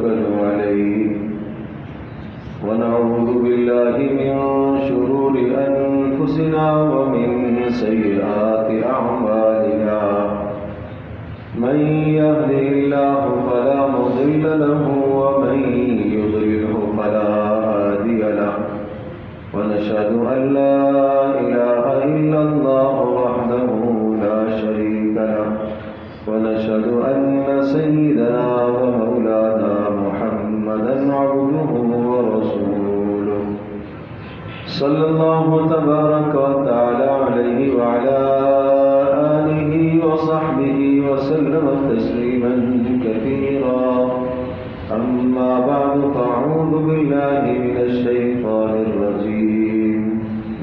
عليه ونعوذ بالله من شرور أنفسنا ومن سيئات أعمالنا من يهده الله فلا مضل له ومن يضلله فلا هادي له ونشهد أن لا إله إلا الله وحده لا شريك له ونشهد أن سيدنا ومولانا محمدا عبده ورسوله صلى الله تبارك وتعالى عليه وعلى آله وصحبه وسلم تسليما كثيرا أما بعد فأعوذ بالله من الشيطان الرجيم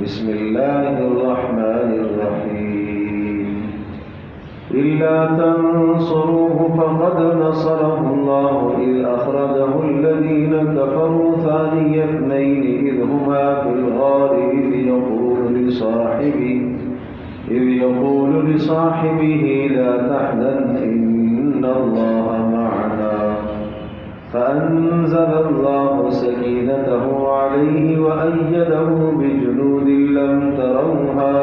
بسم الله الرحمن الرحيم إلا تنصروه فقد نصره الله إذ أخرجه الذين كفروا ثاني اثنين إذ هما في الغار إذ يقول لصاحبه لا تحزن إن الله معنا فأنزل الله سكينته عليه وأيده بجنود لم تروها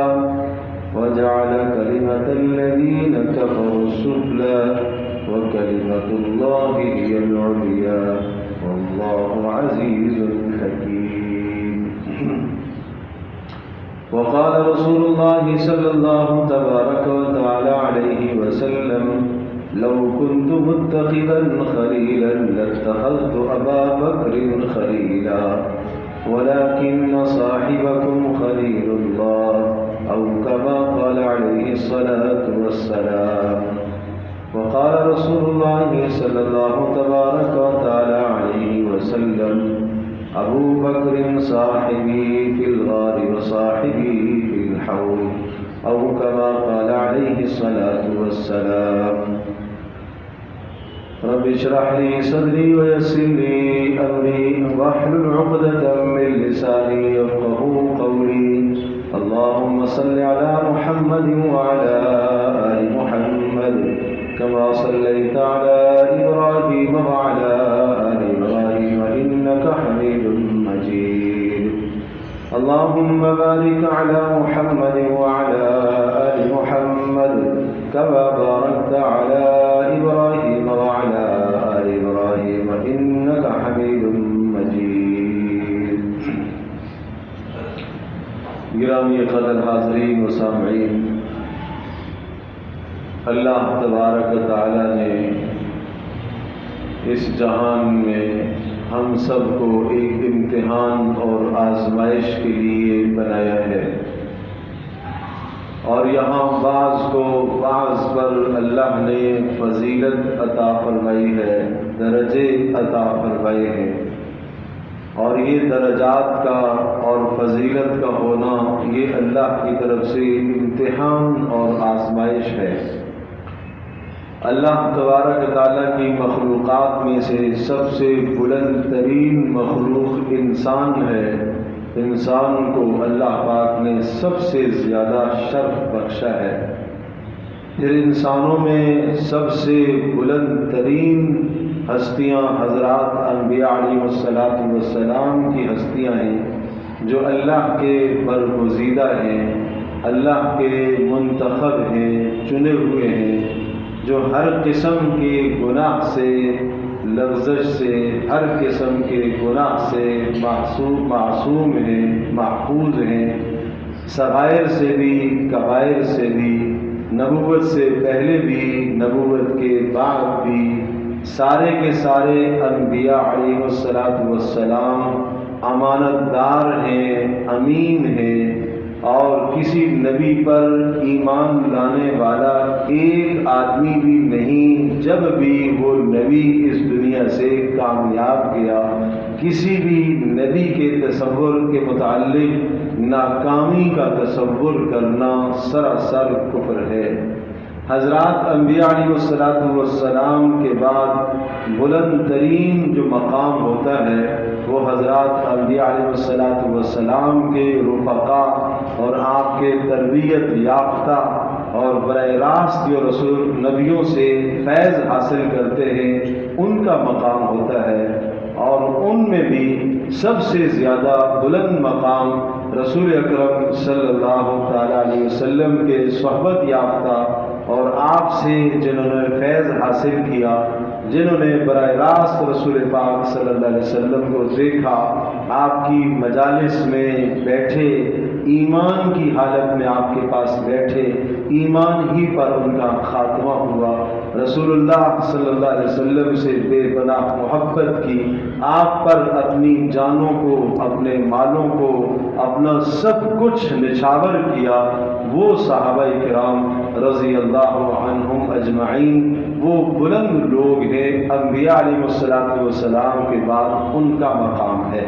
وجعل كلمة الذين كفروا السفلى وكلمة الله هي العليا والله عزيز حكيم. وقال رسول الله صلى الله تبارك وتعالى عليه وسلم لو كنت متخذا خليلا لاتخذت أبا بكر خليلا ولكن صاحبكم خليل الله أو كما قال عليه الصلاة والسلام. وقال رسول الله صلى الله تبارك وتعالى عليه وسلم أبو بكر صاحبي في الغار وصاحبي في الحوض أو كما قال عليه الصلاة والسلام. رب اشرح لي صدري ويسر لي أمري واحلل عقدة من لساني يفقهوا قولي. اللهم صل على محمد وعلى آل محمد كما صليت على إبراهيم وعلى آل إبراهيم إنك حميد مجيد. اللهم بارك على محمد وعلى آل محمد كما باركت على إبراهيم وعلى آل إبراهيم إنك حميد مجيد. گرامی قدر حاضرین و سامعین، اللہ تبارک و تعالی نے اس جہان میں ہم سب کو ایک امتحان اور آزمائش کے لیے بنایا ہے، اور یہاں بعض پر اللہ نے فضیلت عطا فرمائی ہے، درجے عطا فرمائے ہیں، اور یہ درجات کا اور فضیلت کا ہونا یہ اللہ کی طرف سے امتحان اور آزمائش ہے۔ اللہ تبارک تعالیٰ کی مخلوقات میں سے سب سے بلند ترین مخلوق انسان ہے۔ انسان کو اللہ پاک نے سب سے زیادہ شرف بخشا ہے۔ پھر انسانوں میں سب سے بلند ترین ہستیاں حضرات انبیاء علیہ السلام کی ہستیاں ہیں، جو اللہ کے برگزیدہ ہیں، اللہ کے منتخب ہیں، چنے ہوئے ہیں، جو ہر قسم کے گناہ سے، لغزش سے، ہر قسم کے گناہ سے معصوم ہیں، محفوظ ہیں، صغائر سے بھی کبائر سے بھی، نبوت سے پہلے بھی نبوت کے بعد بھی، سارے کے سارے انبیاء علیہ السلام امانت دار ہیں، امین ہیں، اور کسی نبی پر ایمان لانے والا ایک آدمی بھی نہیں جب بھی وہ نبی اس دنیا سے کامیاب گیا۔ کسی بھی نبی کے تصور کے متعلق ناکامی کا تصور کرنا سراسر کفر ہے۔ حضرات انبیاء علیہ السلام کے بعد بلند ترین جو مقام ہوتا ہے وہ حضرات انبیاء علیہ السلام کے رفقا اور آپ کے تربیت یافتہ اور براہ راست جو رسول نبیوں سے فیض حاصل کرتے ہیں ان کا مقام ہوتا ہے، اور ان میں بھی سب سے زیادہ بلند مقام رسول اکرم صلی اللہ تعالیٰ علیہ وسلم کے صحبت یافتہ اور آپ سے جنہوں نے فیض حاصل کیا، جنہوں نے براہ راست رسول پاک صلی اللہ علیہ وسلم کو دیکھا، آپ کی مجالس میں بیٹھے، ایمان کی حالت میں آپ کے پاس بیٹھے، ایمان ہی پر ان کا خاتمہ ہوا، رسول اللہ صلی اللہ علیہ وسلم سے بے پناہ محبت کی، آپ پر اپنی جانوں کو، اپنے مالوں کو، اپنا سب کچھ نچھاور کیا، وہ صحابہ کرام رضی اللہ عنہم اجمعین وہ بلند لوگ ہیں، انبیاء علیہ السلام کے بعد ان کا مقام ہے۔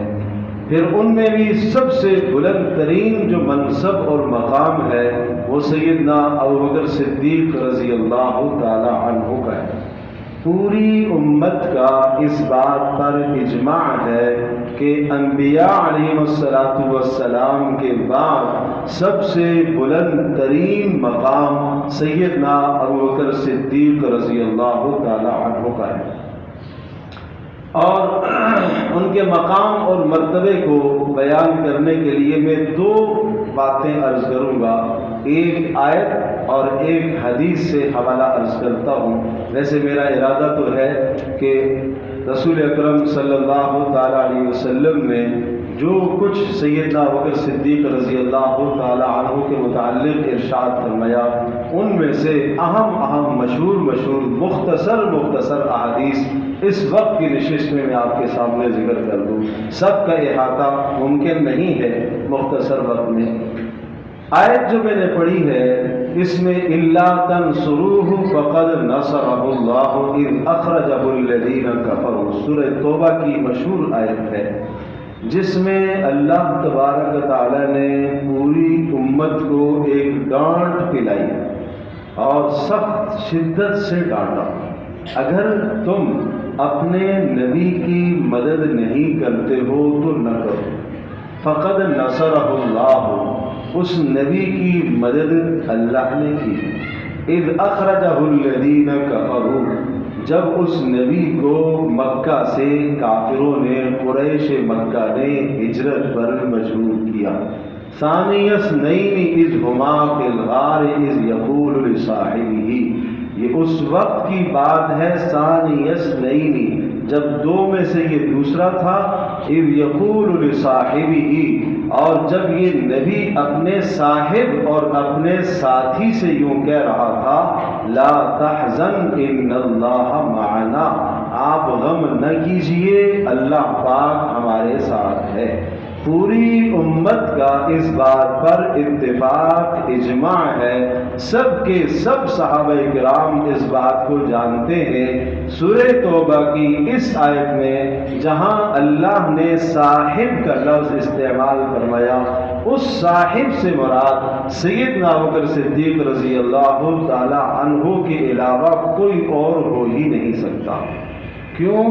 پھر ان میں بھی سب سے بلند ترین جو منصب اور مقام ہے وہ سیدنا ابوبکر صدیق رضی اللہ تعالی عنہ کا ہے۔ پوری امت کا اس بات پر اجماع ہے کہ انبیاء علیہ السلام کے بعد سب سے بلند ترین مقام سیدنا ابوبکر صدیق رضی اللہ تعالی عنہ کا ہے، اور ان کے مقام اور مرتبے کو بیان کرنے کے لیے میں دو باتیں عرض کروں گا، ایک آیت اور ایک حدیث سے حوالہ عرض کرتا ہوں۔ ویسے میرا ارادہ تو ہے کہ رسول اکرم صلی اللہ تعالیٰ علیہ وسلم نے جو کچھ سیدنا ابوبکر صدیق رضی اللہ تعالیٰ عنہ کے متعلق ارشاد فرمایا ان میں سے اہم مشہور مختصر احادیث اس وقت کی نشست میں آپ کے سامنے ذکر کر دوں، سب کا احاطہ ممکن نہیں ہے مختصر وقت میں۔ آیت جو میں نے پڑھی ہے اس میں الا تنصروہ فقد نصرہ اللہ اذ اخرجہ الذین کفروا، سورہ توبہ کی مشہور آیت ہے جس میں اللہ تبارک تعالی نے پوری امت کو ایک ڈانٹ پلائی اور سخت شدت سے ڈانٹا، اگر تم اپنے نبی کی مدد نہیں کرتے ہو تو نہ کرو۔ فقد نصرہ اللہ، اس نبی کی مدد اللہ نے کی۔ اذ اخرجہ الذین کفروا، جب اس نبی کو مکہ سے کافروں نے، قریش مکہ نے ہجرت پر مجبور کیا۔ ثانی اثنین اذ ہما فی الغار اذ یقول لصاحبہ، یہ اس وقت کی بات ہے ثانی اثنین جب دو میں سے یہ دوسرا تھا، اذ یقول لصاحبہ، اور جب یہ نبی اپنے صاحب اور اپنے ساتھی سے یوں کہہ رہا تھا لا تحزن ان اللہ معنا، آپ غم نہ کیجئے اللہ پاک ہمارے ساتھ ہے۔ پوری امت کا اس بات پر اتفاق اجماع ہے، سب کے سب صحابہ کرام اس بات کو جانتے ہیں۔ سورہ توبہ کی اس آیت میں جہاں اللہ نے صاحب کا لفظ استعمال فرمایا، اس صاحب سے مراد سیدنا ابوبکر صدیق رضی اللہ تعالی عنہ کے علاوہ کوئی اور ہو ہی نہیں سکتا۔ کیوں؟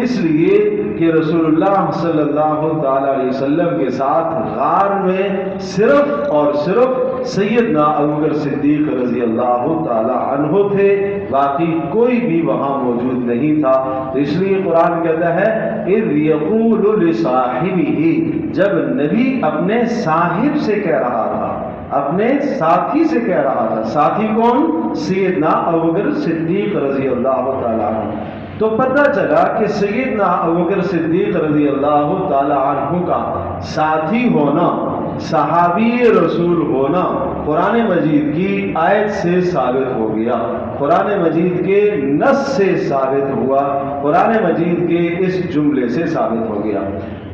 اس لیے کہ رسول اللہ صلی اللہ تعالی علیہ وسلم کے ساتھ غار میں صرف اور صرف سیدنا ابوبکر صدیق رضی اللہ تعالی عنہ تھے، باقی کوئی بھی وہاں موجود نہیں تھا۔ تو اس لیے قرآن کہتا ہے اذ یقول لصاحبہ، جب نبی اپنے صاحب سے کہہ رہا تھا، اپنے ساتھی سے کہہ رہا تھا، ساتھی کون؟ سیدنا ابوبکر صدیق رضی اللہ تعالی عنہ۔ تو پتہ چلا کہ سیدنا ابوبکر صدیق رضی اللہ تعالی عنہ کا ساتھی ہونا، صحابی رسول ہونا قرآن مجید کی آیت سے ثابت ہو گیا، قرآن مجید کے نص سے ثابت ہوا، قرآن مجید کے اس جملے سے ثابت ہو گیا۔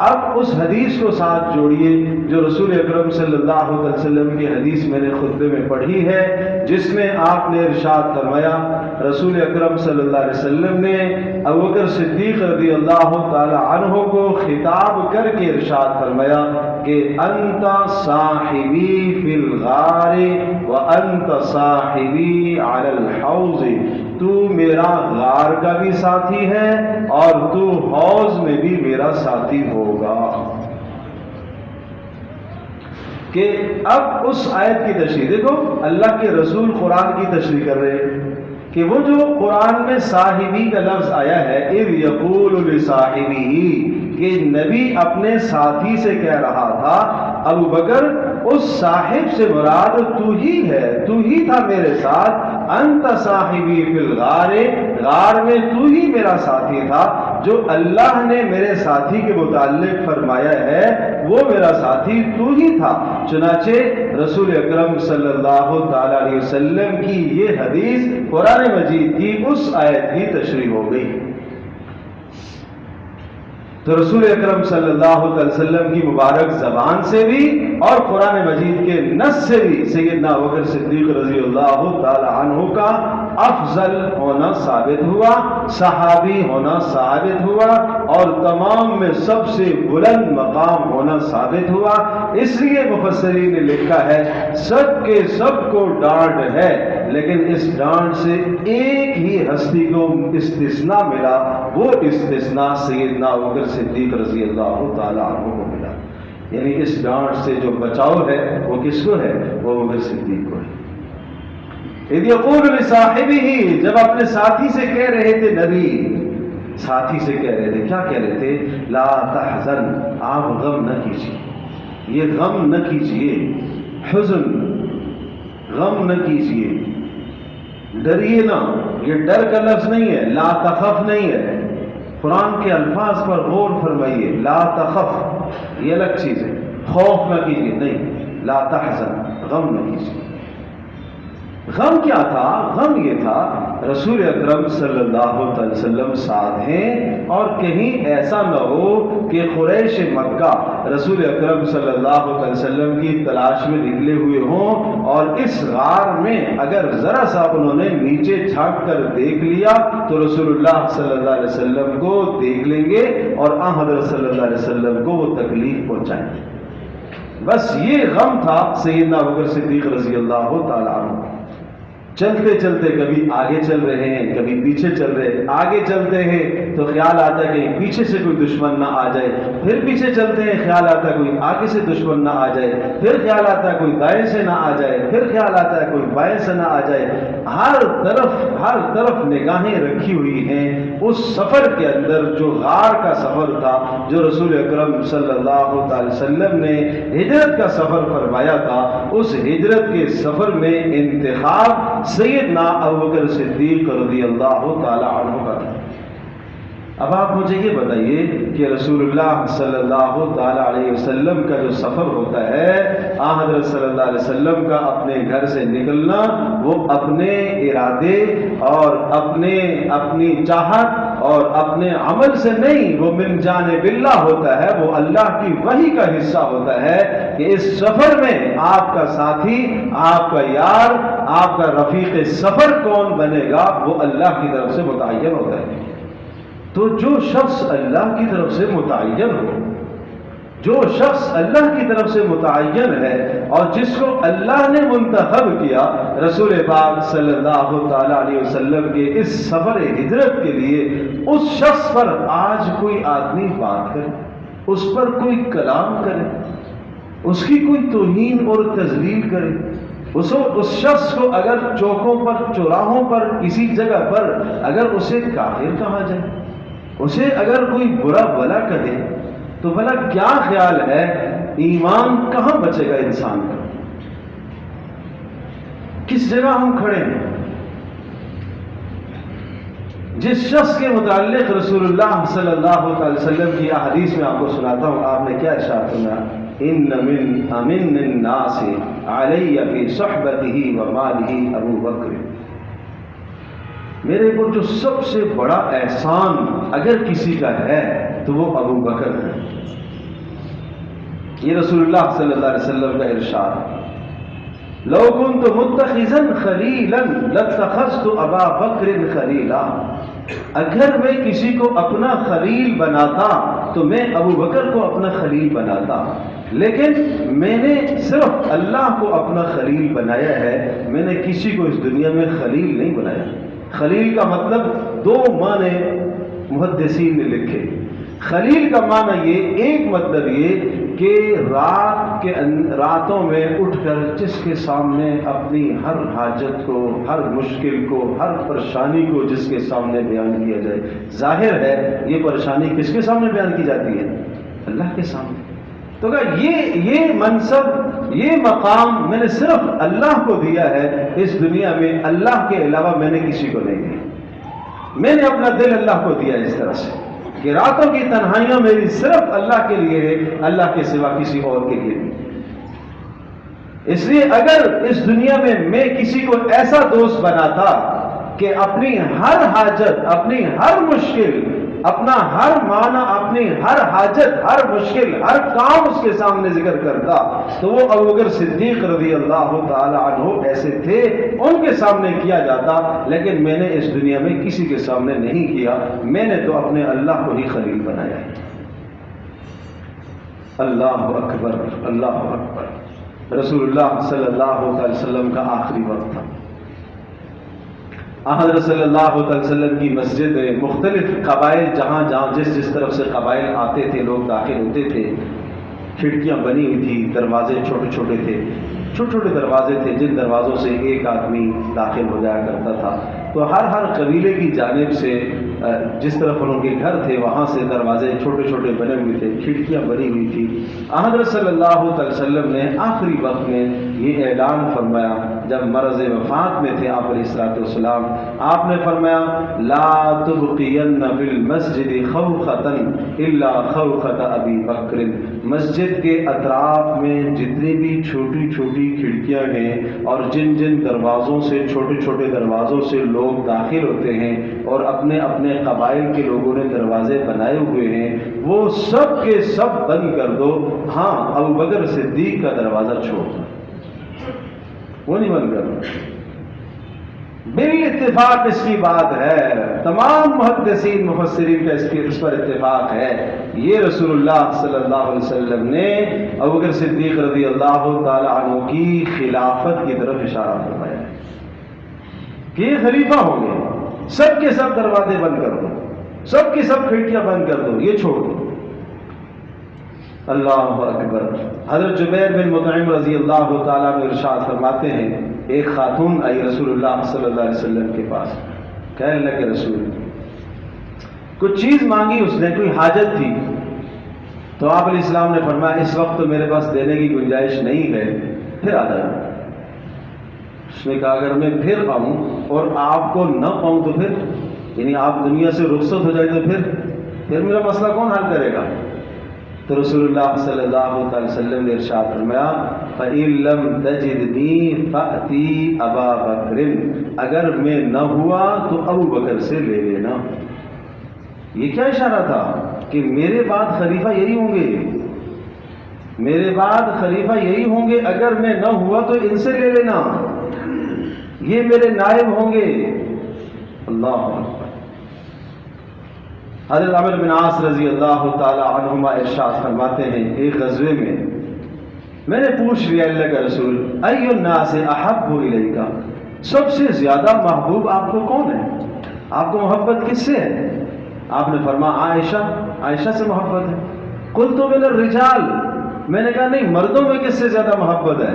اب اس حدیث کو ساتھ جوڑیے جو رسول اکرم صلی اللہ علیہ وسلم کی حدیث میں نے خطبے میں پڑھی ہے، جس میں آپ نے ارشاد فرمایا، رسول اکرم صلی اللہ علیہ وسلم نے ابوبکر صدیق رضی اللہ تعالی عنہ کو خطاب کر کے ارشاد فرمایا کہ انت صاحبی فی الغار وانت صاحبی علی الحوض، تو میرا غار کا بھی ساتھی ہے اور تو حوض میں بھی میرا ساتھی ہوگا۔ کہ اب اس آیت کی تشریح دیکھو، اللہ کے رسول قرآن کی تشریح کر رہے ہیں کہ وہ جو قرآن میں صاحبی کا لفظ آیا ہے، اذ یقول لصاحبہ، کہ نبی اپنے ساتھی سے کہہ رہا تھا ابو بکر اس صاحب سے مراد تو ہی ہے، تو ہی تھا میرے ساتھ، انت صاحبی فی الغار، غار میں تو ہی میرا ساتھی تھا، جو اللہ نے میرے ساتھی کے متعلق فرمایا ہے وہ میرا ساتھی تو ہی تھا۔ چنانچہ رسول اکرم صلی اللہ تعالی علیہ وسلم کی یہ حدیث قرآن مجید کی اس آیت کی تشریح ہو گئی۔ تو رسول اکرم صلی اللہ علیہ وسلم کی مبارک زبان سے بھی اور قرآن مجید کے نص سے بھی سیدنا ابوبکر صدیق رضی اللہ تعالی عنہ کا افضل ہونا ثابت ہوا، صحابی ہونا ثابت ہوا، اور تمام میں سب سے بلند مقام ہونا ثابت ہوا۔ اس لیے مفسرین نے لکھا ہے سب کے سب کو ڈانٹ ہے، لیکن اس ڈانٹ سے ایک ہی ہستی کو استثناء ملا، وہ استثناء سیدنا ابوبکر صدیق رضی اللہ تعالی عنہ کو ملا۔ یعنی اس ڈانٹ سے جو بچاؤ ہے وہ کس کو ہے؟ وہ ابوبکر صدیق کو ہے۔ اذ یقول لصاحبہ، جب اپنے ساتھی سے کہہ رہے تھے، نبی ساتھی سے کہہ رہے تھے، کیا کہہ رہے تھے؟ لا تحزن، آپ غم نہ کیجیے، یہ غم نہ کیجیے، حزن غم نہ کیجیے، ڈریے نہ، یہ ڈر کا لفظ نہیں ہے، لا تخف نہیں ہے۔ قرآن کے الفاظ پر غور فرمائیے، لا تخف یہ الگ چیز ہے، خوف نہ کیجیے نہیں، لا تحزن غم نہ کیجیے۔ غم کیا تھا؟ غم یہ تھا رسول اکرم صلی اللہ علیہ وسلم ساتھ ہیں اور کہیں ایسا نہ ہو کہ قریش مکہ رسول اکرم صلی اللہ علیہ وسلم کی تلاش میں نکلے ہوئے ہوں، اور اس غار میں اگر ذرا سا انہوں نے نیچے جھانک کر دیکھ لیا تو رسول اللہ صلی اللہ علیہ وسلم کو دیکھ لیں گے اور آن حضرت صلی اللہ علیہ وسلم کو وہ تکلیف پہنچائیں گے۔ بس یہ غم تھا سیدنا ابوبکر صدیق رضی اللہ تعالی عنہ۔ چلتے چلتے کبھی آگے چل رہے ہیں، کبھی پیچھے چل رہے ہیں، آگے چلتے ہیں تو خیال آتا ہے کہ پیچھے سے کوئی دشمن نہ آ جائے، پھر پیچھے چلتے ہیں خیال آتا ہے کوئی آگے سے دشمن نہ آ جائے، پھر خیال آتا ہے کوئی دائیں سے نہ آ جائے، پھر خیال آتا ہے کوئی بائیں سے نہ آ جائے۔ ہر طرف نگاہیں رکھی ہوئی ہیں اس سفر کے اندر جو غار کا سفر تھا، جو رسول اکرم صلی اللہ علیہ وسلم نے ہجرت کا سفر فرمایا تھا۔ اس ہجرت کے سفر میں انتخاب سیدنا ابوبکر صدیق رضی اللہ تعالی عنہ کا تھا۔ اب آپ مجھے یہ بتائیے کہ رسول اللہ صلی اللہ تعالی علیہ وسلم کا جو سفر ہوتا ہے، حضرت صلی اللہ علیہ وسلم کا اپنے گھر سے نکلنا، وہ اپنے ارادے اور اپنی چاہت اور اپنے عمل سے نہیں، وہ من جانب اللہ ہوتا ہے، وہ اللہ کی وحی کا حصہ ہوتا ہے کہ اس سفر میں آپ کا ساتھی، آپ کا یار، آپ کا رفیق سفر کون بنے گا وہ اللہ کی طرف سے متعین ہوتا ہے۔ تو جو شخص اللہ کی طرف سے متعین ہو، جو شخص اللہ کی طرف سے متعین ہے اور جس کو اللہ نے منتخب کیا رسول پاک صلی اللہ تعالی علیہ وسلم کے اس سفر ہجرت کے لیے، اس شخص پر آج کوئی آدمی بات کرے، اس پر کوئی کلام کرے، اس کی کوئی توہین اور تذلیل کرے، اس شخص کو اگر چوکوں پر، چوراہوں پر، کسی جگہ پر اگر اسے کافر کہا جائے، اسے اگر کوئی برا بھلا کہے، تو بھلا کیا خیال ہے ایمان کہاں بچے گا انسان کا؟ کس جگہ ہم کھڑے ہیں؟ جس شخص کے متعلق رسول اللہ صلی اللہ علیہ وسلم کی احادیث میں آپ کو سناتا ہوں، آپ نے کیا ارشاد فرمایا؟ ان من امن الناس علی فی صحبتہ و مالہ ابو بکر، میرے کو جو سب سے بڑا احسان اگر کسی کا ہے تو وہ ابو بکر ہے۔ یہ رسول اللہ صلی اللہ علیہ وسلم کا ارشاد۔ لو كنت متخذا خلیلا لاتخذت ابا بکر خلیلا، اگر میں کسی کو اپنا خلیل بناتا تو میں ابو بکر کو اپنا خلیل بناتا، لیکن میں نے صرف اللہ کو اپنا خلیل بنایا ہے، میں نے کسی کو اس دنیا میں خلیل نہیں بنایا۔ خلیل کا مطلب دو معنی محدثین نے لکھے۔ خلیل کا معنی یہ، ایک مطلب یہ کہ راتوں میں اٹھ کر جس کے سامنے اپنی ہر حاجت کو، ہر مشکل کو، ہر پریشانی کو جس کے سامنے بیان کیا جائے. ظاہر ہے یہ پریشانی کس کے سامنے بیان کی جاتی ہے؟ اللہ کے سامنے. تو کہا یہ منصب، یہ مقام میں نے صرف اللہ کو دیا ہے اس دنیا میں، اللہ کے علاوہ میں نے کسی کو نہیں دیا. میں نے اپنا دل اللہ کو دیا اس طرح سے کہ راتوں کی تنہائیاں میری صرف اللہ کے لیے ہے، اللہ کے سوا کسی اور کے لیے نہیں. اس لیے اگر اس دنیا میں کسی کو ایسا دوست بناتا کہ اپنی ہر حاجت، اپنی ہر مشکل، اپنا ہر معنی، اپنی ہر حاجت، ہر مشکل، ہر کام اس کے سامنے ذکر کرتا، تو وہ ابوبکر صدیق رضی اللہ تعالی عنہ ایسے تھے، ان کے سامنے کیا جاتا. لیکن میں نے اس دنیا میں کسی کے سامنے نہیں کیا. میں نے تو اپنے اللہ کو ہی خلیل بنایا ہے. اللہ اکبر، اللہ اکبر. رسول اللہ صلی اللہ علیہ وسلم کا آخری وقت تھا. حضرت صلی اللہ علیہ وسلم کی مسجد، مختلف قبائل جہاں جس طرف سے قبائل آتے تھے، لوگ داخل ہوتے تھے. کھڑکیاں بنی ہوئی تھی، دروازے چھوٹے چھوٹے تھے، چھوٹے چھوٹے دروازے تھے جن دروازوں سے ایک آدمی داخل ہو جایا کرتا تھا. تو ہر قبیلے کی جانب سے جس طرف ان کے گھر تھے وہاں سے دروازے چھوٹے چھوٹے بنے ہوئے تھے، کھڑکیاں بنی ہوئی تھی. حضرت صلی اللہ علیہ وسلم نے آخری وقت میں یہ اعلان فرمایا جب مرض وفات میں تھے آپ علیہ الصلوۃ والسلام. آپ نے فرمایا لا تبقین فی المسجد خوخۃ الا خوخۃ ابی بکر. مسجد کے اطراف میں جتنی بھی چھوٹی چھوٹی کھڑکیاں ہیں اور جن دروازوں سے، چھوٹے چھوٹے دروازوں سے لوگ داخل ہوتے ہیں اور اپنے اپنے قبائل کے لوگوں نے دروازے بنائے ہوئے ہیں، وہ سب کے سب بند کر دو. ہاں ابوبکر صدیق کا دروازہ چھوڑ دو، وہ نہیں بند کرنا. بال اتفاق اس کی بات ہے، تمام محدثین مفسرین کا اس پر اتفاق ہے. یہ رسول اللہ صلی اللہ علیہ وسلم نے ابوبکر صدیق رضی اللہ تعالی عنہ کی خلافت کی طرف اشارہ فرمایا کہ یہ خلیفہ ہوں گے. سب کے سب دروازے بند کر دو، سب کی سب کھڑکیاں بند کر دو، یہ چھوڑ دو. اللہ اکبر. حضرت جبیر بن مطعم رضی اللہ تعالیٰ عنہ ارشاد فرماتے ہیں ایک خاتون آئی رسول اللہ صلی اللہ علیہ وسلم کے پاس، کہنے لگے رسول، کچھ چیز مانگی اس نے، کوئی حاجت تھی. تو آپ علیہ السلام نے فرمایا اس وقت تو میرے پاس دینے کی گنجائش نہیں ہے، پھر آ جانا. اس نے کہا اگر میں پھر آؤں اور آپ کو نہ پاؤں تو پھر، یعنی آپ دنیا سے رخصت ہو جائے تو پھر میرا مسئلہ کون حل کرے گا؟ تو رسول اللہ صلی اللہ علیہ وسلم نے ارشاد فرمایا فَإِن لَّمْ تَجِدْنِي فَأْتِي أَبَا بَكْرٍ، اگر میں نہ ہوا تو ابو بکر سے لے لینا. یہ کیا اشارہ تھا کہ میرے بعد خلیفہ یہی ہوں گے، میرے بعد خلیفہ یہی ہوں گے، اگر میں نہ ہوا تو ان سے لے لینا، یہ میرے نائب ہوں گے. اللہ اکبر. حضرت عمرو بن عاص رضی اللہ تعالی عنہما ارشاد فرماتے ہیں ایک غزوے میں نے پوچھ لیا اللہ کا رسول ای الناس احب الیک، سب سے زیادہ محبوب آپ کو کون ہے، آپ کو محبت کس سے ہے؟ آپ نے فرمایا عائشہ سے محبت ہے. قلت من الرجال، میں نے کہا نہیں مردوں میں کس سے زیادہ محبت ہے؟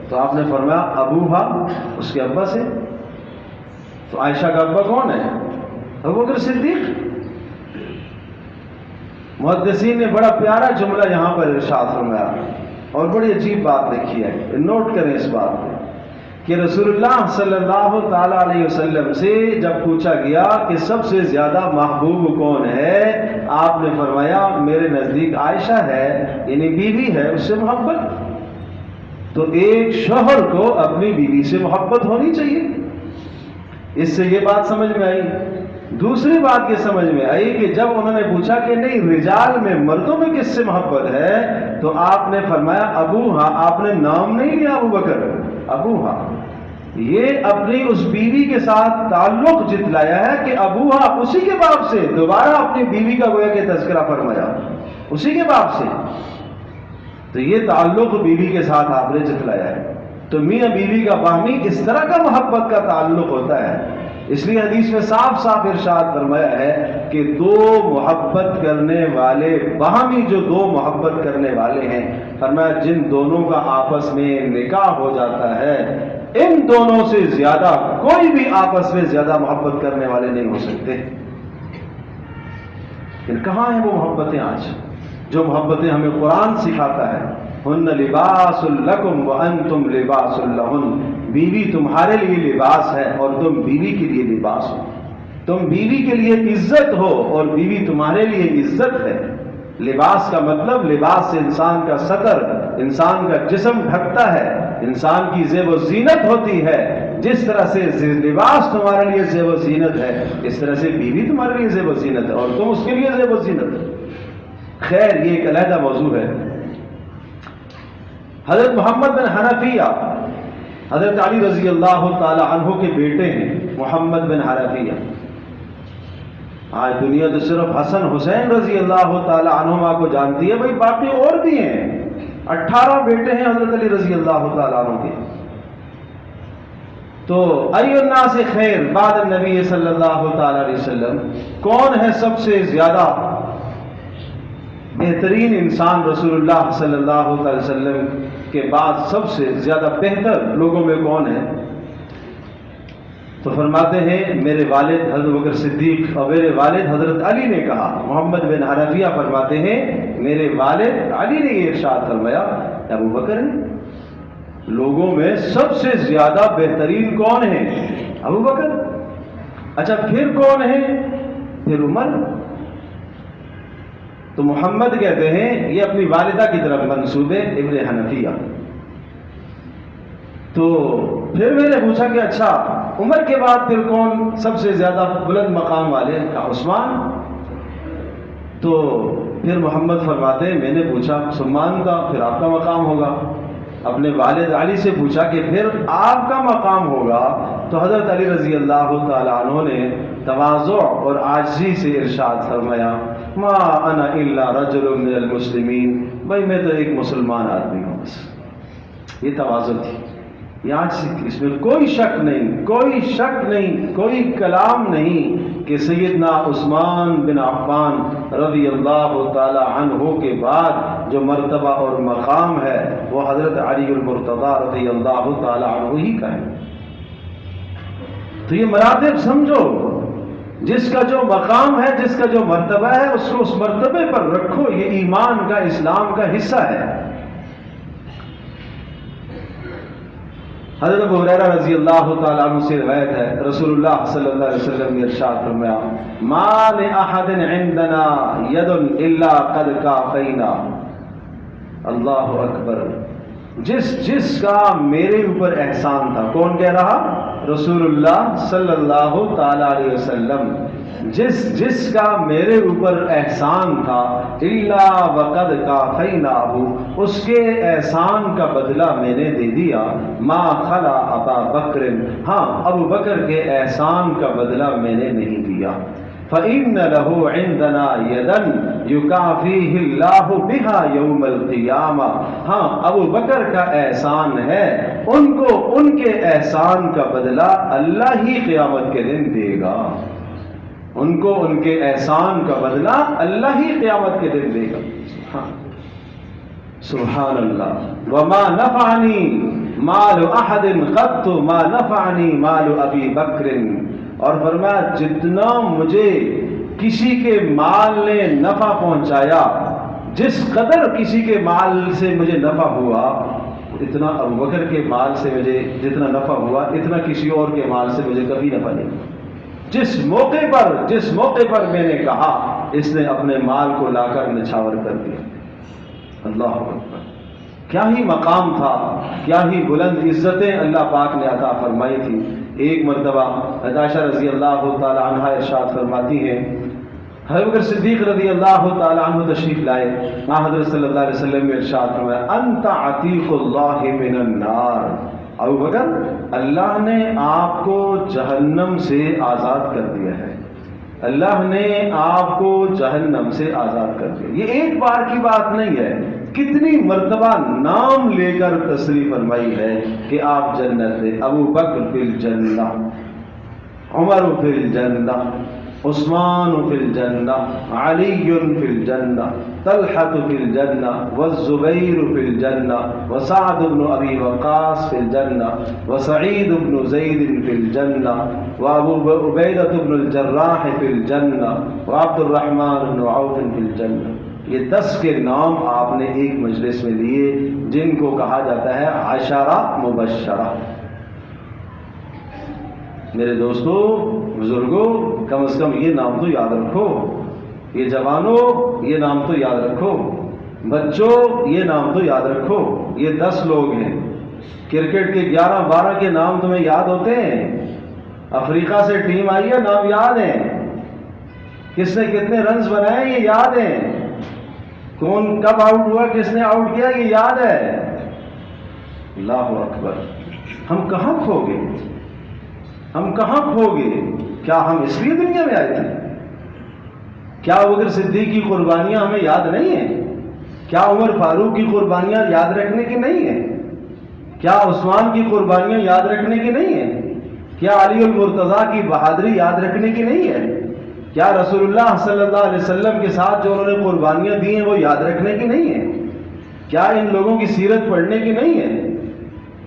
تو آپ نے فرمایا ابوہا، اس کے ابا سے. تو عائشہ کا ابا کون ہے؟ ابوبکر صدیق. محدثین نے بڑا پیارا جملہ یہاں پر ارشاد فرمایا اور بڑی عجیب بات لکھی ہے، نوٹ کریں اس بات کو کہ رسول اللہ صلی اللہ تعالی علیہ وسلم سے جب پوچھا گیا کہ سب سے زیادہ محبوب کون ہے، آپ نے فرمایا میرے نزدیک عائشہ ہے، یعنی بیوی ہے، اس سے محبت. تو ایک شوہر کو اپنی بیوی سے محبت ہونی چاہیے. اس سے یہ بات سمجھ میں آئی. دوسری بات یہ سمجھ میں آئی کہ جب انہوں نے پوچھا کہ نہیں رجال میں، مردوں میں کس سے محبت ہے، تو آپ نے فرمایا ابوہا. آپ نے نام نہیں لیا ابو بکر، ابوہا. یہ اپنی اس بیوی کے ساتھ تعلق جتلایا ہے کہ ابوہا، اسی کے باپ سے دوبارہ اپنی بیوی کا گویا کہ تذکرہ فرمایا، اسی کے باپ سے. تو یہ تعلق بیوی کے ساتھ آپ نے جتلایا ہے. تو میاں بیوی کا باہمی اس طرح کا محبت کا تعلق ہوتا ہے اس لیے حدیث میں صاف صاف ارشاد فرمایا ہے کہ دو محبت کرنے والے باہمی جو دو محبت کرنے والے ہیں، فرمایا جن دونوں کا آپس میں نکاح ہو جاتا ہے، ان دونوں سے زیادہ کوئی بھی آپس میں زیادہ محبت کرنے والے نہیں ہو سکتے۔ پھر کہاں ہیں وہ محبتیں آج جو محبتیں ہمیں قرآن سکھاتا ہے؟ ہن لباس لکم وانتم لباس لہن، بیوی تمہارے لیے لباس ہے اور تم بیوی کے لیے لباس ہو، تم بیوی کے لیے عزت ہو اور بیوی تمہارے لیے عزت ہے۔ لباس کا مطلب، لباس سے انسان کا ستر، انسان کا جسم ڈھکتا ہے، انسان کی زیب و زینت ہوتی ہے۔ جس طرح سے لباس تمہارے لیے زیب و زینت ہے، اس طرح سے بیوی تمہارے لیے زیب و زینت ہے اور تم اس کے لیے زیب و زینت ہے۔ خیر، یہ ایک علیحدہ موضوع ہے۔ حضرت محمد بن حنفیہ حضرت علی رضی اللہ تعالی عنہ کے بیٹے ہیں، محمد بن حنفیہ۔ آج دنیا تو صرف حسن حسین رضی اللہ تعالی عنہما کو جانتی ہے، بھائی باقی اور بھی ہیں، 18 بیٹے ہیں حضرت علی رضی اللہ تعالی عنہ کے۔ تو ای الناس خیر بعد النبی صلی اللہ تعالی علیہ وسلم، کون ہے سب سے زیادہ بہترین انسان رسول اللہ صلی اللہ علیہ وسلم کے بعد سب سے زیادہ بہتر لوگوں میں کون ہے؟ تو فرماتے ہیں میرے والد حضرت بکر صدیق اور میرے والد حضرت علی نے کہا۔ محمد بن حنفیہ فرماتے ہیں میرے والد علی نے یہ ارشاد فرمایا ابو بکر ہے، لوگوں میں سب سے زیادہ بہترین کون ہے؟ ابو بکر۔ اچھا پھر کون ہے؟ پھر عمر۔ تو محمد کہتے ہیں یہ اپنی والدہ کی طرف منسوب ہے، ابن حنفیہ۔ تو پھر میں نے پوچھا کہ اچھا عمر کے بعد پھر کون سب سے زیادہ بلند مقام والے؟ کہا عثمان۔ تو پھر محمد فرماتے ہیں میں نے پوچھا عثمان کا، پھر آپ کا مقام ہوگا۔ اپنے والد علی سے پوچھا کہ پھر آپ کا مقام ہوگا، تو حضرت علی رضی اللہ تعالی عنہ نے تواضع اور عاجزی سے ارشاد فرمایا ما انا الا رجل من المسلمین، بھائی میں تو ایک مسلمان آدمی ہوں بس۔ یہ تواضع تھی، یہ عاجزی تھی، اس میں کوئی شک نہیں، کوئی شک نہیں، کوئی کلام نہیں کہ سیدنا عثمان بن عفان رضی اللہ تعالی عنہ کے بعد جو مرتبہ اور مقام ہے وہ حضرت علی المرتضیٰ رضی اللہ تعالی عنہ ہی کا ہے۔ تو یہ مراتب سمجھو، جس کا جو مقام ہے، جس کا جو مرتبہ ہے، اس کو اس مرتبے پر رکھو، یہ ایمان کا، اسلام کا حصہ ہے۔ حضرت ابو ہریرہ رضی اللہ تعالی عنہ سے روایت ہے رسول اللہ صلی اللہ علیہ وسلم نے ارشاد فرمایا ما لأحد عندنا ید الا قد کافینا۔ اللہ اکبر۔ جس کا میرے اوپر احسان تھا، کون کہہ رہا؟ رسول اللہ صلی اللہ تعالی علیہ وسلم۔ جس کا میرے اوپر احسان تھا الا وقد کافیناہ، اس کے احسان کا بدلہ میں نے دے دیا۔ ما خلا ابا بکر، ہاں ابو بکر کے احسان کا بدلہ میں نے نہیں دیا۔ فإن له عندنا یدا یکافیہ اللہ بہا یوم القیامہ، ہاں ابو بکر کا احسان ہے، ان کو ان کے احسان کا بدلہ اللہ ہی قیامت کے دن دے گا، ان کو ان کے احسان کا بدلہ اللہ ہی قیامت کے دن دے گا۔ سبحان اللہ۔ وما نفعنی مال احد قط ما نفعنی مال ابی بکر، اور فرمایا جتنا مجھے کسی کے مال نے نفع پہنچایا، جس قدر کسی کے مال سے مجھے نفع ہوا، اتنا ابو بکر کے مال سے مجھے جتنا نفع ہوا اتنا کسی اور کے مال سے مجھے کبھی نفع نہیں ہوا۔ جس موقع پر میں نے کہا اس نے اپنے مال کو لا کر نچھاور کر دیا۔ اللہ اکبر۔ کیا ہی مقام تھا، کیا ہی بلند عزتیں اللہ پاک نے عطا فرمائی تھی۔ ایک مرتبہ عائشہ رضی اللہ تعالی عنہا ارشاد فرماتی ہیں حضرت بکر صدیق رضی اللہ تعالی عنہ تشریف لائے، حضرت صلی اللہ علیہ وسلم نے ارشاد فرمایا انت عتیق اللہ من النار، ابو بکر اللہ نے آپ کو جہنم سے آزاد کر دیا ہے، اللہ نے آپ کو جہنم سے آزاد کر دیا۔ یہ ایک بار کی بات نہیں ہے، کتنی مرتبہ نام لے کر تصریح فرمائی ہے کہ آپ جنت ہے، ابو بکر فی الجنہ۔ عمر فی الجنہ، عثمان فی الجنہ، علی فی الجنہ، طلحة فی الجنہ، والزبیر فی الجنہ، وسعد بن ابی وقاص فی الجنہ، وسعید بن زید فی الجنہ، وابو عبیدہ بن الجراح فی الجنہ، وعبد الرحمن بن عوف فی الجنہ۔ یہ 10 کے نام آپ نے ایک مجلس میں لیے، جن کو کہا جاتا ہے عشرہ مبشرہ۔ میرے دوستو، بزرگوں، کم از کم یہ نام تو یاد رکھو، یہ جوانوں یہ نام تو یاد رکھو، بچوں یہ نام تو یاد رکھو۔ یہ 10 لوگ ہیں، کرکٹ کے 11-12 کے نام تمہیں یاد ہوتے ہیں؟ افریقہ سے ٹیم آئی ہے، نام یاد ہیں؟ کس نے کتنے رنز بنائے یہ یاد ہیں؟ کون کب آؤٹ ہوا، کس نے آؤٹ کیا یہ یاد ہے؟ اللہ اکبر! ہم کہاں کھو گئے؟ ہم کہاں کھو گئے؟ کیا ہم اس لیے دنیا میں آئے تھے؟ کیا ابوبکر صدیق کی قربانیاں ہمیں یاد نہیں ہیں؟ کیا عمر فاروق کی قربانیاں یاد رکھنے کی نہیں ہیں؟ کیا عثمان کی قربانیاں یاد رکھنے کی نہیں ہیں؟ کیا علی المرتضیٰ کی بہادری یاد رکھنے کی نہیں ہے؟ کیا رسول اللہ صلی اللہ علیہ وسلم کے ساتھ جو انہوں نے قربانیاں دی ہیں وہ یاد رکھنے کی نہیں ہیں؟ کیا ان لوگوں کی سیرت پڑھنے کی نہیں ہے؟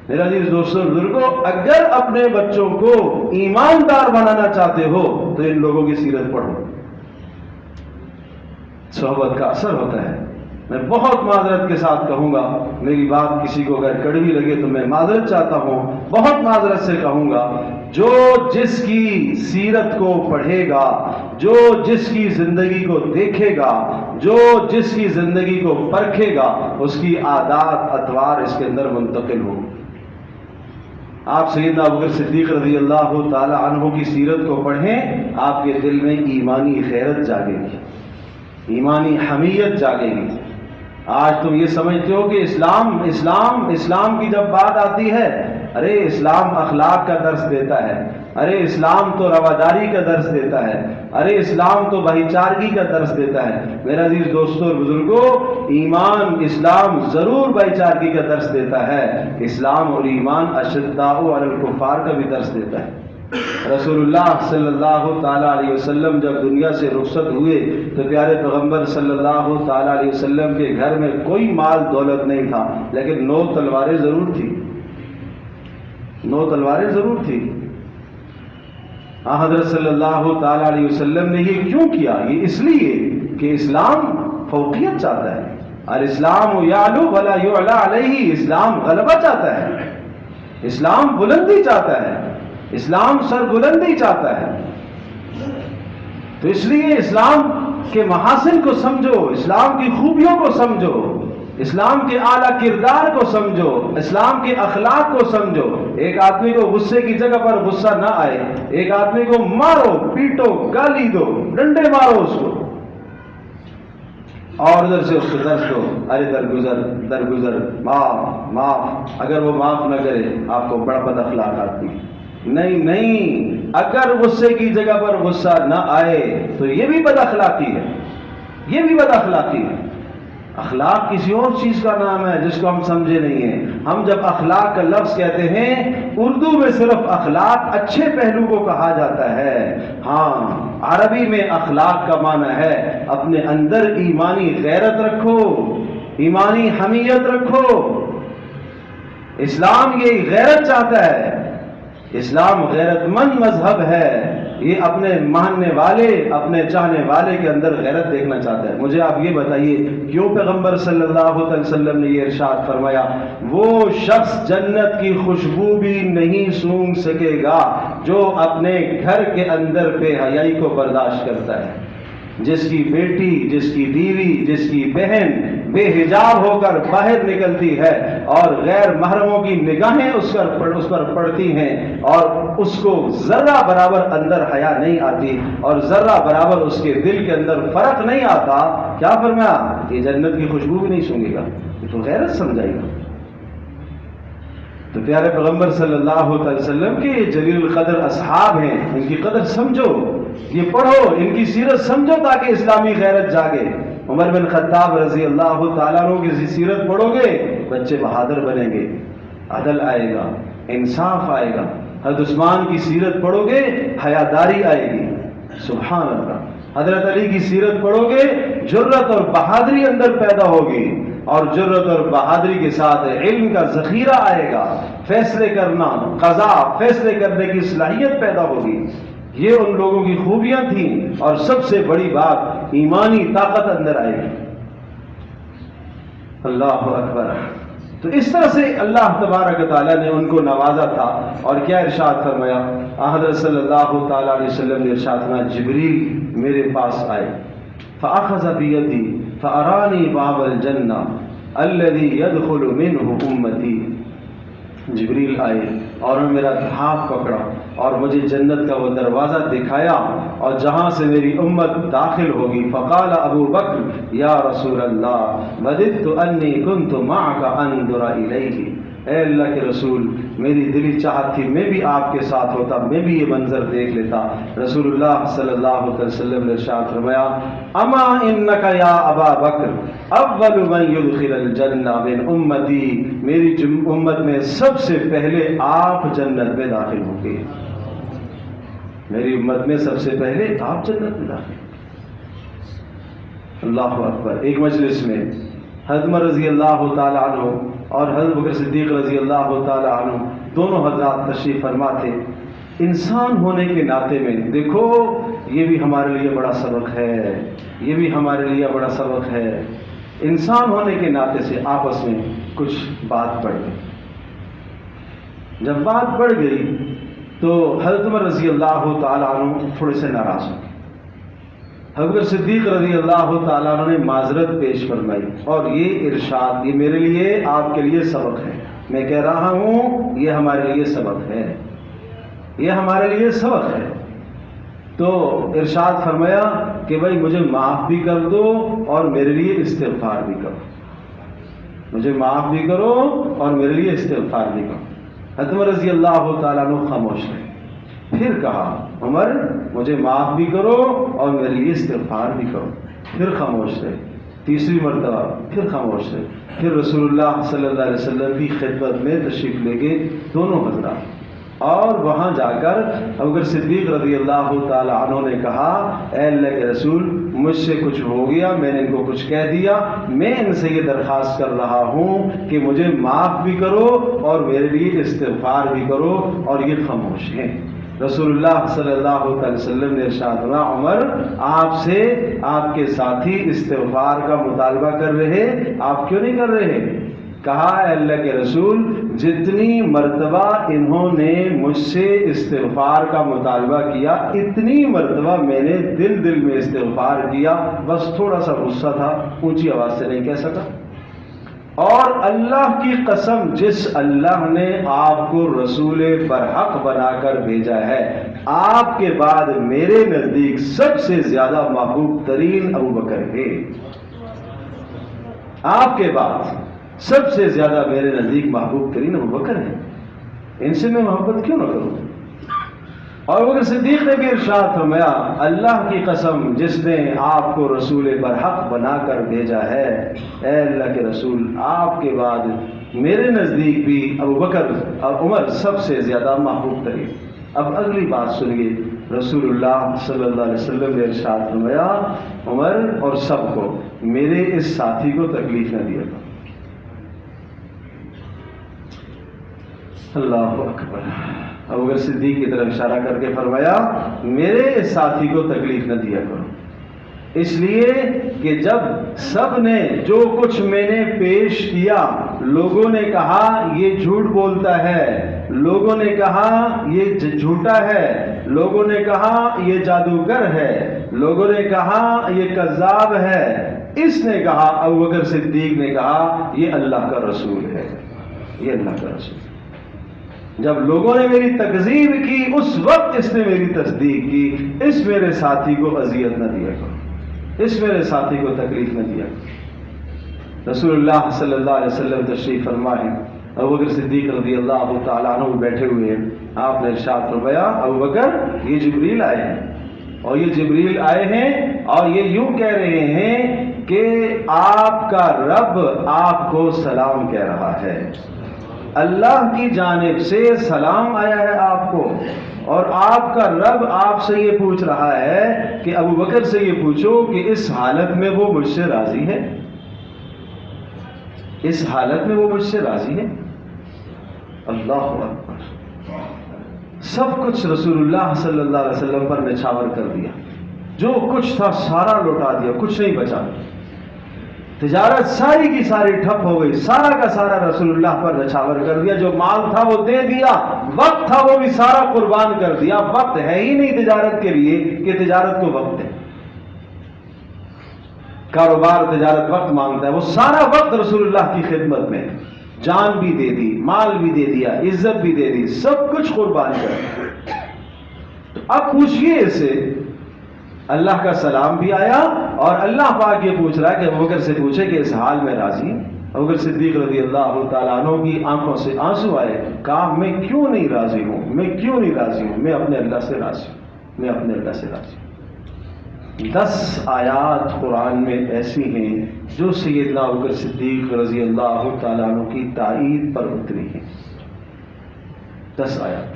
میرا عزیز دوستوں، بزرگوں، اگر اپنے بچوں کو ایماندار بنانا چاہتے ہو تو ان لوگوں کی سیرت پڑھو۔ صحبت کا اثر ہوتا ہے۔ میں بہت معذرت کے ساتھ کہوں گا، میری بات کسی کو اگر کڑوی لگے تو میں معذرت چاہتا ہوں، بہت معذرت سے کہوں گا، جو جس کی سیرت کو پڑھے گا، جو جس کی زندگی کو دیکھے گا، جو جس کی زندگی کو پرکھے گا، اس کی عادات اطوار اس کے اندر منتقل ہو۔ آپ سیدنا ابوبکر صدیق رضی اللہ تعالی عنہ کی سیرت کو پڑھیں، آپ کے دل میں ایمانی غیرت جاگے گی، ایمانی حمیت جاگے گی۔ آج تم یہ سمجھتے ہو کہ اسلام کی جب بات آتی ہے، ارے اسلام اخلاق کا درس دیتا ہے، ارے اسلام تو رواداری کا درس دیتا ہے، ارے اسلام تو بھائی چارگی کا درس دیتا ہے۔ میرا عزیز دوستوں اور بزرگوں، ایمان اسلام ضرور بھائی چارگی کا درس دیتا ہے، اسلام اور ایمان اشداء علی الکفار کا بھی درس دیتا ہے۔ رسول اللہ صلی اللہ تعالی علیہ وسلم جب دنیا سے رخصت ہوئے تو پیارے پیغمبر صلی اللہ تعالی علیہ وسلم کے گھر میں کوئی مال دولت نہیں تھا، لیکن 9 تلواریں ضرور تھی، 9 تلواریں ضرور تھی۔ حضرت صلی اللہ تعالی علیہ وسلم نے یہ کیوں کیا؟ یہ اس لیے کہ اسلام فوقیت چاہتا ہے، الاسلام یعلو ولا یعلی علیہ، اسلام غلبہ چاہتا ہے، اسلام بلندی چاہتا ہے، اسلام سر بلندی چاہتا ہے۔ تو اس لیے اسلام کے محاسن کو سمجھو، اسلام کی خوبیوں کو سمجھو، اسلام کے اعلیٰ کردار کو سمجھو، اسلام کے اخلاق کو سمجھو۔ ایک آدمی کو غصے کی جگہ پر غصہ نہ آئے، ایک آدمی کو مارو، پیٹو، گالی دو، ڈنڈے مارو اس کو، اور ادھر سے اس کو درس دو، ارے درگزر، معاف۔ اگر وہ معاف نہ کرے آپ کو بڑا بد اخلاق آتی ہے۔ نہیں، اگر غصے کی جگہ پر غصہ نہ آئے تو یہ بھی بد اخلاقی ہے، یہ بھی بد اخلاقی ہے۔ اخلاق کسی اور چیز کا نام ہے جس کو ہم سمجھے نہیں ہیں۔ ہم جب اخلاق کا لفظ کہتے ہیں، اردو میں صرف اخلاق اچھے پہلو کو کہا جاتا ہے، ہاں عربی میں اخلاق کا معنی ہے اپنے اندر ایمانی غیرت رکھو، ایمانی حمیت رکھو۔ اسلام یہ غیرت چاہتا ہے، اسلام غیرت مند مذہب ہے، یہ اپنے ماننے والے، اپنے چاہنے والے کے اندر غیرت دیکھنا چاہتا ہے۔ مجھے آپ یہ بتائیے کیوں پیغمبر صلی اللہ علیہ وسلم نے یہ ارشاد فرمایا، وہ شخص جنت کی خوشبو بھی نہیں سونگھ سکے گا جو اپنے گھر کے اندر بے حیائی کو برداشت کرتا ہے۔ جس کی بیٹی، جس کی بیوی، جس کی بہن بے حجاب ہو کر باہر نکلتی ہے اور غیر محرموں کی نگاہیں اس پر پڑتی ہیں اور اس کو ذرہ برابر اندر حیا نہیں آتی اور ذرہ برابر اس کے دل کے اندر فرق نہیں آتا، کیا فرمایا؟ یہ جنت کی خوشبو بھی نہیں سونگے گا، یہ تو غیرت سمجھائے گا۔ تو پیارے پیغمبر صلی اللہ علیہ وسلم کے یہ جلیل القدر اصحاب ہیں، ان کی قدر سمجھو، یہ پڑھو، ان کی سیرت سمجھو تاکہ اسلامی غیرت جاگے۔ عمر بن خطاب رضی اللہ تعالیٰ عنہ کی سیرت پڑھو گے، بچے بہادر بنیں گے، عدل آئے گا، انصاف آئے گا، حضرت عثمان کی سیرت پڑھو گے حیاداری آئے گی، سبحان اللہ۔ حضرت علی کی سیرت پڑھو گے جرت اور بہادری اندر پیدا ہوگی، اور جرت اور بہادری کے ساتھ علم کا ذخیرہ آئے گا، فیصلے کرنا، قضا فیصلے کرنے کی صلاحیت پیدا ہوگی۔ یہ ان لوگوں کی خوبیاں تھیں، اور سب سے بڑی بات ایمانی طاقت اندر آئے گی۔ اللہ اکبر۔ تو اس طرح سے اللہ تبارک تعالیٰ نے ان کو نوازا تھا، اور کیا ارشاد فرمایا؟ حضرت صلی اللہ تعالیٰ علیہ وسلم نے ارشاد فرمایا جبریل میرے پاس آئے، فأخذ بیدی فأرانی باب الجنہ الذی يدخل منہ امتی۔ جبریل آئے اور میرا ہاتھ پکڑا اور مجھے جنت کا وہ دروازہ دکھایا اور جہاں سے میری امت داخل ہوگی۔ فقال ابو بکر یا رسول اللہ وددت انی کنت معک انظر الیہ۔ اے اللہ کے رسول، میری دلی چاہت تھی میں بھی آپ کے ساتھ ہوتا، میں بھی یہ منظر دیکھ لیتا۔ رسول اللہ صلی اللہ علیہ وسلم نے ارشاد فرمایا اما انک یا ابا بکر اول من يدخل الجنہ من امتی، میری امت میں سب سے پہلے آپ جنت میں داخل ہوں گے، میری امت میں سب سے پہلے آپ جنت میں داخل۔ اللہ اکبر۔ ایک مجلس میں حضرت عمر رضی اللہ تعالیٰ عنہ اور حضرت بکر صدیق رضی اللہ تعالیٰ عنہ دونوں حضرات تشریف فرما تھے۔ انسان ہونے کے ناطے میں دیکھو، یہ بھی ہمارے لیے بڑا سبق ہے، یہ بھی ہمارے لیے بڑا سبق ہے۔ انسان ہونے کے ناطے سے آپس میں کچھ بات بڑھ گئی۔ جب بات بڑھ گئی تو حضرت عمر رضی اللہ تعالیٰ عنہ تھوڑے سے ناراض ہوئے۔ حضرت صدیق رضی اللہ تعالیٰ عنہ نے معذرت پیش فرمائی، اور یہ ارشاد یہ میرے لیے آپ کے لیے سبق ہے، میں کہہ رہا ہوں یہ ہمارے لیے سبق ہے، یہ ہمارے لیے سبق ہے۔ تو ارشاد فرمایا کہ بھائی مجھے معاف بھی کر دو اور میرے لیے استغفار بھی کرو، مجھے معاف بھی کرو اور میرے لیے استغفار بھی کرو۔ حضرت عمر رضی اللہ تعالیٰ عنہ خاموش رہے۔ پھر کہا عمر مجھے معاف بھی کرو اور میرے لیے استغفار بھی کرو، پھر خاموش رہے۔ تیسری مرتبہ پھر خاموش رہے۔ پھر رسول اللہ صلی اللہ علیہ وسلم کی خدمت میں تشریف لے گئے دونوں حضرات، اور وہاں جا کر ابوبکر صدیق رضی اللہ تعالی عنہ نے کہا اے اللہ کے رسول، مجھ سے کچھ ہو گیا، میں نے ان کو کچھ کہہ دیا، میں ان سے یہ درخواست کر رہا ہوں کہ مجھے معاف بھی کرو اور میرے لیے استغفار بھی کرو، اور یہ خاموش ہیں۔ رسول اللہ صلی اللہ علیہ وسلم نے ارشاد فرمایا عمر، آپ سے آپ کے ساتھی استغفار کا مطالبہ کر رہے، آپ کیوں نہیں کر رہے؟ کہا اے اللہ کے رسول، جتنی مرتبہ انہوں نے مجھ سے استغفار کا مطالبہ کیا اتنی مرتبہ میں نے دل میں استغفار کیا، بس تھوڑا سا غصہ تھا، اونچی آواز سے نہیں کہہ سکا۔ اور اللہ کی قسم، جس اللہ نے آپ کو رسول برحق بنا کر بھیجا ہے، آپ کے بعد میرے نزدیک سب سے زیادہ محبوب ترین ابوبکر ہے، آپ کے بعد سب سے زیادہ میرے نزدیک محبوب ترین ابوبکر ہے، ان سے میں محبت کیوں نہ کروں؟ اور ابوبکر صدیق نے بھی ارشاد فرمایا اللہ کی قسم جس نے آپ کو رسول برحق بنا کر بھیجا ہے، اے اللہ کے رسول، آپ کے بعد میرے نزدیک بھی ابوبکر اور عمر سب سے زیادہ محبوب ترین۔ اب اگلی بات سنیے، رسول اللہ صلی اللہ علیہ وسلم نے ارشاد فرمایا عمر اور سب کو، میرے اس ساتھی کو تکلیف نہ دیا کرو۔ اللہ اکبر۔ ابوبکر صدیق کی طرف اشارہ کر کے فرمایا میرے اس ساتھی کو تکلیف نہ دیا کرو، اس لیے کہ جب سب نے جو کچھ میں نے پیش کیا، لوگوں نے کہا یہ جھوٹ بولتا ہے، لوگوں نے کہا یہ جھوٹا ہے، لوگوں نے کہا یہ جادوگر ہے، لوگوں نے کہا یہ کذاب ہے، اس نے کہا ابوبکر صدیق نے کہا یہ اللہ کا رسول ہے، یہ اللہ کا رسول ہے۔ جب لوگوں نے میری تکذیب کی اس وقت اس نے میری تصدیق کی، اس میرے ساتھی کو اذیت نہ دیا کرو، اس میرے ساتھی کو تکلیف نہ دیا کرو۔ رسول اللہ صلی اللہ علیہ وسلم تشریف فرما ہے، ابوبکر صدیق رضی اللہ تعالیٰ عنہ بیٹھے ہوئے ہیں، آپ نے ارشاد فرمایا ابوبکر یہ جبریل آئے ہیں، اور یہ جبریل آئے ہیں اور یہ یوں کہہ رہے ہیں کہ آپ کا رب آپ کو سلام کہہ رہا ہے، اللہ کی جانب سے سلام آیا ہے آپ کو، اور آپ کا رب آپ سے یہ پوچھ رہا ہے کہ ابو بکر سے یہ پوچھو کہ اس حالت میں وہ مجھ سے راضی ہے، اس حالت میں وہ مجھ سے راضی ہے۔ اللہ اکبر، سب کچھ رسول اللہ صلی اللہ علیہ وسلم پر نچھاور کر دیا، جو کچھ تھا سارا لوٹا دیا، کچھ نہیں بچا، تجارت ساری کی ساری ٹھپ ہو گئی، سارا کا سارا رسول اللہ پر نچھاور کر دیا، جو مال تھا وہ دے دیا، وقت تھا وہ بھی سارا قربان کر دیا، وقت ہے ہی نہیں تجارت کے لیے کہ تجارت کو وقت ہے، کاروبار تجارت وقت مانگتا ہے، وہ سارا وقت رسول اللہ کی خدمت میں، جان بھی دے دی، مال بھی دے دیا، عزت بھی دے دی، سب کچھ قربان کر دیا۔ تو اب پوچھئے اسے، اللہ کا سلام بھی آیا اور اللہ پاک یہ پوچھ رہا ہے کہ ابوبکر سے پوچھے کہ اس حال میں راضی ہیں؟ ابوبکر صدیق رضی اللہ تعالیٰ عنہ کی آنکھوں سے آنسو آئے، کہا میں کیوں نہیں راضی ہوں، میں کیوں نہیں راضی ہوں، میں اپنے اللہ سے راضی ہوں، میں اپنے اللہ سے راضی ہوں۔ 10 آیات قرآن میں ایسی ہیں جو سیدنا ابوبکر صدیق رضی اللہ تعالیٰ عنہ کی تائید پر اتری ہیں، 10 آیات۔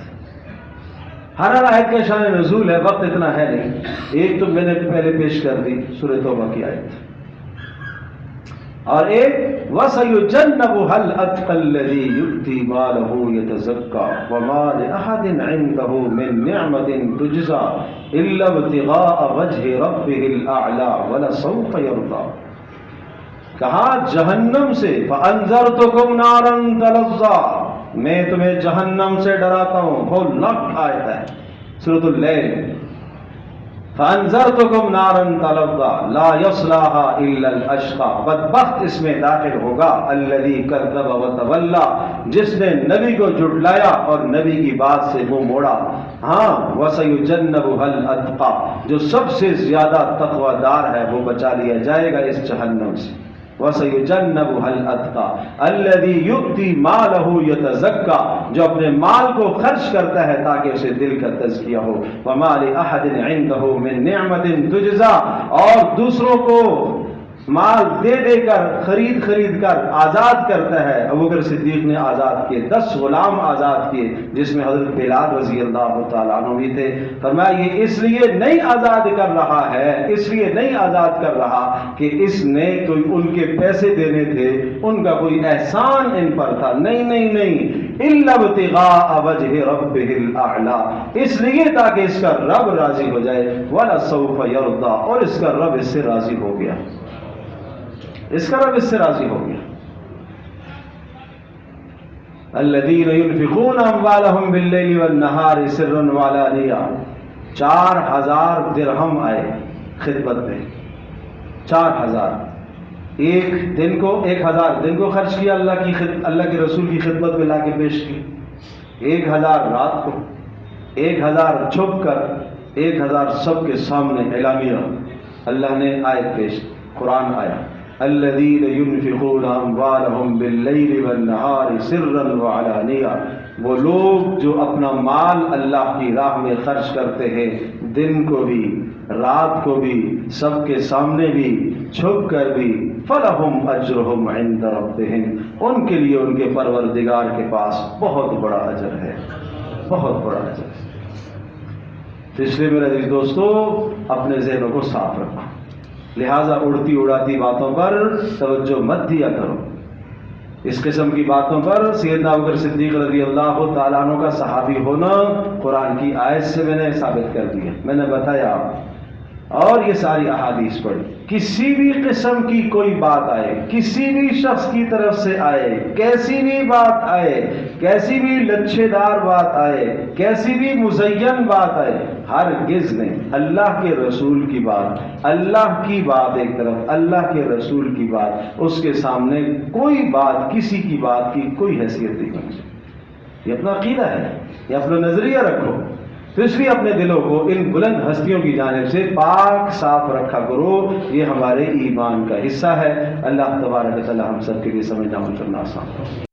ہر آیت کا شان نزول ہے، وقت اتنا ہے نہیں، ایک تو میں نے پہلے پیش کر دی سورہ توبہ کی آیت، اور ایک وَسَيُجَنَّبُهَا الْأَتْقَى الَّذِي يُؤْتِي مَالَهُ يَتَزَكَّى وَمَا لِأَحَدٍ عِندَهُ مِن نِّعْمَةٍ تُجْزَى إِلَّا ابْتِغَاءَ وَجْهِ رَبِّهِ الْأَعْلَى وَلَسَوْفَ يَرْضَىٰ۔ کہا جہنم سے، فَأَنذَرْتُكُمْ نَارًا تَلَظَّىٰ، میں تمہیں جہنم سے ڈراتا ہوں، ہولناک آیت ہے سورۃ اللیل، فَأَنذَرْتُكُمْ نَارًا تَلَظَّىٰ لَا يَصْلَاهَا إِلَّا الْأَشْقَىٰ، بدبخت اس میں داخل ہوگا الَّذِي كَذَّبَ وَتَوَلَّىٰ، جس نے نبی کو جھٹلایا اور نبی کی بات سے منہ موڑا۔ ہاں، وَسَيُجَنَّبُهَا الْأَتْقَىٰ، جو سب سے زیادہ تقوی دار ہے وہ بچا لیا جائے گا اس جہنم سے۔ وَسَيُجَنَّبُهَا الْأَتْقَىٰ الَّذِي يُؤْتِي مَالَهُ يَتَزَكَّىٰ، جو اپنے مال کو خرچ کرتا ہے تاکہ اسے دل کا تزکیہ ہو۔ وَمَا لِأَحَدٍ عِندَهُ مِن نِّعْمَةٍ تُجْزَىٰ، اور دوسروں کو مال دے دے کر، خرید کر آزاد کرتا ہے۔ ابوبکر صدیق نے آزاد کیے، 10 غلام آزاد کیے، جس میں حضرت بلال رضی اللہ تعالیٰ عنہ بھی تھے۔ فرمایا یہ اس لیے نہیں آزاد کر رہا ہے، اس لیے نہیں آزاد کر رہا کہ اس نے کوئی ان کے پیسے دینے تھے، ان کا کوئی احسان ان پر تھا، نہیں، الا ابتغاء وجہ ربہ الاعلی، اس لیے تاکہ اس کا رب راضی ہو جائے، ولسوف یرضی، اور اس کا رب اس سے راضی ہو گیا، اس کا رب اس سے راضی ہو گیا۔ الذین ينفقون اموالهم باللیل والنہار سرا وعلانیہ، 4000 درہم آئے خدمت میں، 4000 ایک دن کو، 1000 دن کو خرچ کیا، اللہ کے رسول کی خدمت میں لا کے پیش کی، 1000 رات کو، 1000 چھپ کر، 1000 سب کے سامنے اعلانیہ، اللہ نے آیت پیش، قرآن آیا الذین ينفقون اموالهم باللیل والنہار سرا وعلانیہ، وہ لوگ جو اپنا مال اللہ کی راہ میں خرچ کرتے ہیں، دن کو بھی، رات کو بھی، سب کے سامنے بھی، چھپ کر بھی، فلہم اجرہم عند ربہم، ان کے لیے ان کے پروردگار کے پاس بہت بڑا اجر ہے، بہت بڑا اجر ہے۔ تو اس لیے میرے عزیز دوستو، اپنے ذہنوں کو صاف رکھو، لہذا اڑتی اڑاتی باتوں پر توجہ مت دیا کرو۔ اس قسم کی باتوں پر سیدنا ابوبکر صدیق رضی اللہ تعالیٰ عنہ کا صحابی ہونا قرآن کی آیت سے میں نے ثابت کر دیا، میں نے بتایا، اور یہ ساری احادیث پڑھی۔ کسی بھی قسم کی کوئی بات آئے، کسی بھی شخص کی طرف سے آئے، کیسی بھی بات آئے، کیسی بھی لچھے دار بات آئے، کیسی بھی مزین بات آئے، ہرگز نہیں، اللہ کے رسول کی بات، اللہ کی بات ایک طرف، اللہ کے رسول کی بات، اس کے سامنے کوئی بات، کسی کی بات کی کوئی حیثیت نہیں ہونی چاہیے۔ یہ اپنا عقیدہ ہے، یہ اپنا نظریہ رکھو، تو اس لیے اپنے دلوں کو ان بلند ہستیوں کی جانب سے پاک صاف رکھا کرو، یہ ہمارے ایمان کا حصہ ہے۔ اللہ تبارک و تعالی ہم سب کے لیے سمجھنا عمل کرنا آسان ہو۔